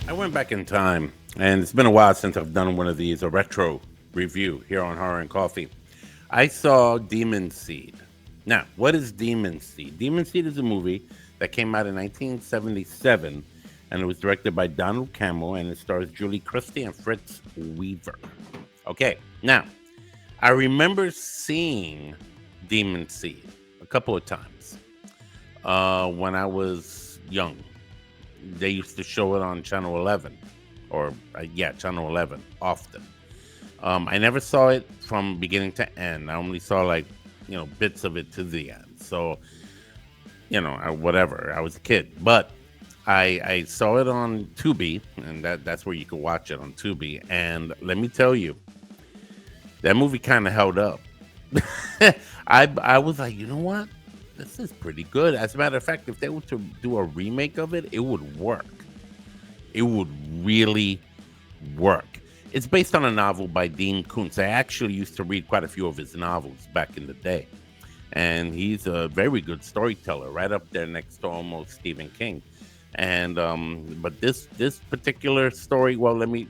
I went back in time, and it's been a while since I've done one of these, a retro review here on Horror and Coffee. I saw Demon Seed. Now, what is Demon Seed? Demon Seed is a movie that came out in 1977, and it was directed by Donald Campbell, and it stars Julie Christie and Fritz Weaver. Okay, now, I remember seeing Demon Seed a couple of times when I was young. They used to show it on Channel 11, or yeah, Channel 11 often. I never saw it from beginning to end. I only saw like bits of it to the end. So whatever. I was a kid, but I saw it on Tubi, and that's where you could watch it on Tubi. And let me tell you, that movie kind of held up. I was like, you know what? This is pretty good. As a matter of fact, if they were to do a remake of it, it would work. It would really work. It's based on a novel by Dean Koontz. I actually used to read quite a few of his novels back in the day. And he's a very good storyteller, right up there next to almost Stephen King. And but this particular story, well, let me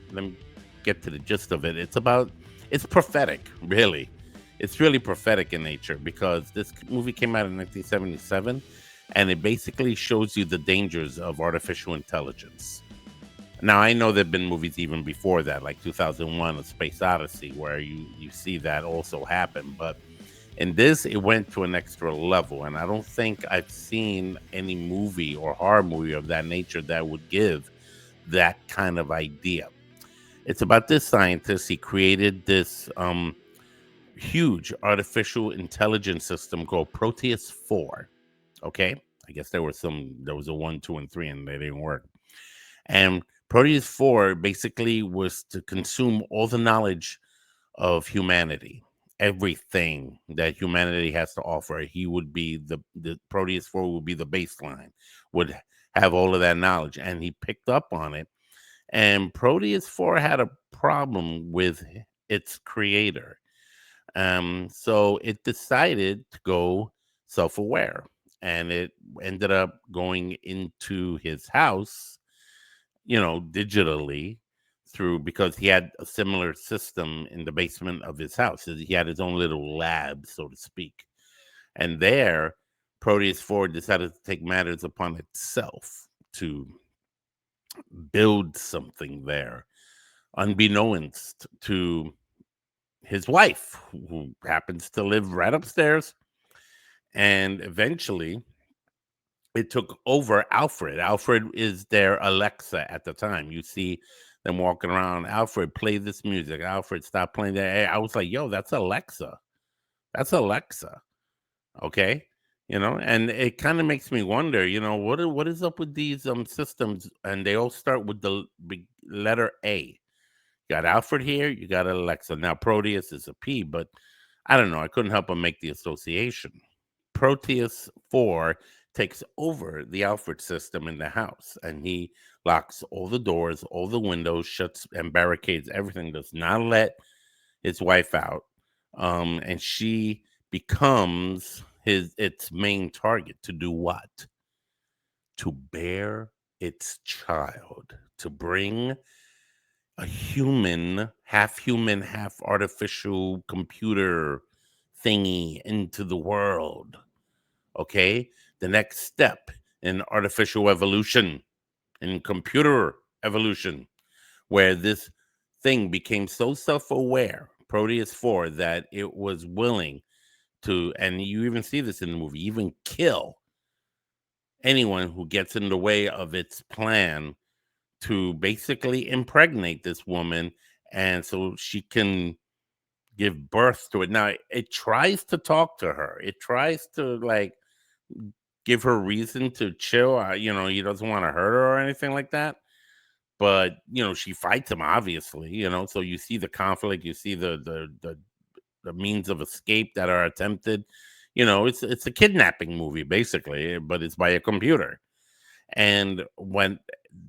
get to the gist of it. It's prophetic, really. It's really prophetic in nature because this movie came out in 1977, and it basically shows you the dangers of artificial intelligence. Now, I know there have been movies even before that, like 2001: A Space Odyssey, where you see that also happen. But in this, it went to an extra level, and I don't think I've seen any movie or horror movie of that nature that would give that kind of idea. It's about this scientist. He created this huge artificial intelligence system called Proteus 4. Okay, I guess there was a 1, 2, and 3, and they didn't work. And Proteus 4 basically was to consume all the knowledge of humanity, everything that humanity has to offer. He would be the Proteus 4 would be the baseline, would have all of that knowledge, and he picked up on it. And Proteus 4 had a problem with its creator. So it decided to go self-aware, and it ended up going into his house, digitally, through, because he had a similar system in the basement of his house. He had his own little lab, so to speak. And there, Proteus 4 decided to take matters upon itself to build something there, unbeknownst to his wife, who happens to live right upstairs. And eventually, it took over Alfred. Alfred is their Alexa at the time. You see them walking around. Alfred, play this music. Alfred, stop playing that. I was like, yo, that's Alexa. That's Alexa. Okay. And it kind of makes me wonder, what is up with these systems? And they all start with the big letter A. You got Alfred here, you got Alexa. Now Proteus is a P, but I don't know. I couldn't help but make the association. Proteus 4 takes over the Alfred system in the house, and he locks all the doors, all the windows, shuts and barricades everything, does not let his wife out. And she becomes its main target to do what? To bear its child, to bring a human, half artificial computer thingy into the world. Okay, the next step in artificial evolution, in computer evolution, where this thing became so self-aware, Proteus 4, that it was willing to, and you even see this in the movie, even kill anyone who gets in the way of its plan to basically impregnate this woman, and so she can give birth to it. Now it tries to talk to her, it tries to like give her reason to chill. He doesn't want to hurt her or anything like that. But she fights him, obviously. So you see the conflict, you see the means of escape that are attempted. It's a kidnapping movie basically, but it's by a computer. And when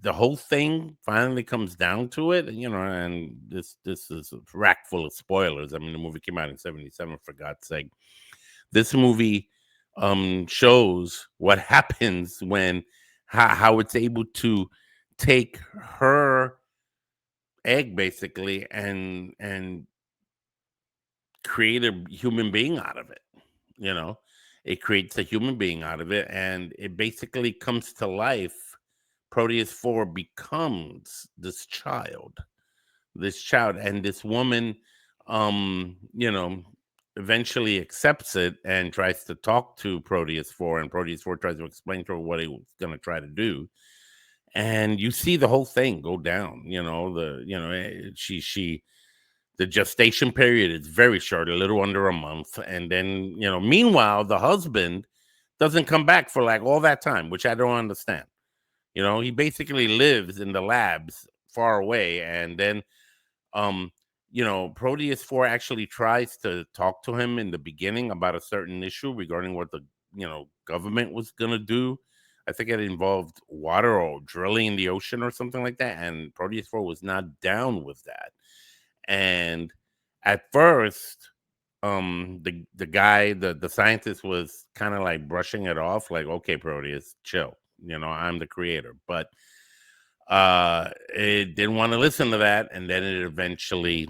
the whole thing finally comes down to it, and this is a rack full of spoilers. I mean, the movie came out in 77, for God's sake. This movie shows what happens when how it's able to take her egg basically and create a human being out of it. You know, it creates a human being out of it, and it basically comes to life. Proteus 4 becomes this child, and this woman, you know, eventually accepts it and tries to talk to Proteus 4, and Proteus 4 tries to explain to her what he was going to try to do. And you see the whole thing go down. The gestation period is very short, a little under a month. And then, meanwhile, the husband doesn't come back for like all that time, which I don't understand. He basically lives in the labs far away. And then, um, Proteus 4 actually tries to talk to him in the beginning about a certain issue regarding what the, government was going to do. I think it involved water or drilling in the ocean or something like that. And Proteus 4 was not down with that. And at first, the guy, the scientist was kind of like brushing it off, like, okay, Proteus, chill. I'm the creator. But it didn't want to listen to that, and then it eventually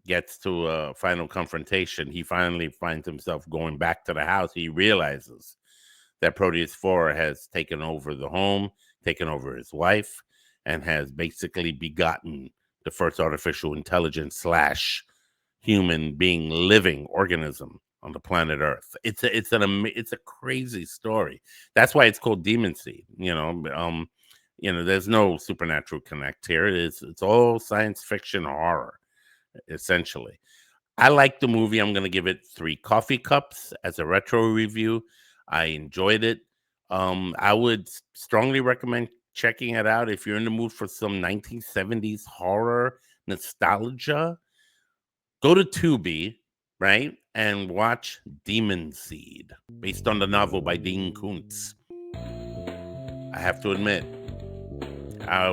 gets to a final confrontation. He finally finds himself going back to the house. He realizes that Proteus 4 has taken over the home, taken over his wife, and has basically begotten the first artificial intelligence / human being living organism on the planet Earth. It's a crazy story. That's why it's called Demon Seed. There's no supernatural connect here. It's all science fiction horror, essentially. I like the movie. I'm going to give it 3 coffee cups as a retro review. I enjoyed it. I would strongly recommend checking it out if you're in the mood for some 1970s horror nostalgia. Go to Tubi, right, and watch Demon Seed, based on the novel by Dean Koontz. I have to admit, I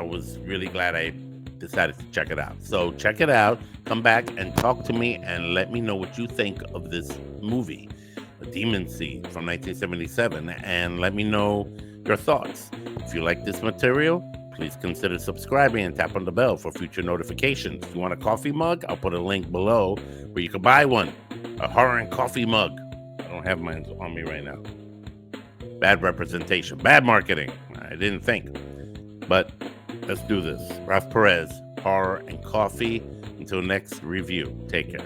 was really glad I decided to check it out. So check it out, come back and talk to me and let me know what you think of this movie, Demon Seed from 1977, and let me know your thoughts. If you like this material, please consider subscribing and tap on the bell for future notifications. If you want a coffee mug, I'll put a link below where you can buy one, a horror and coffee mug. I don't have mine on me right now. Bad representation, bad marketing. I didn't think. But let's do this. Ralph Perez, horror and coffee. Until next review, take care.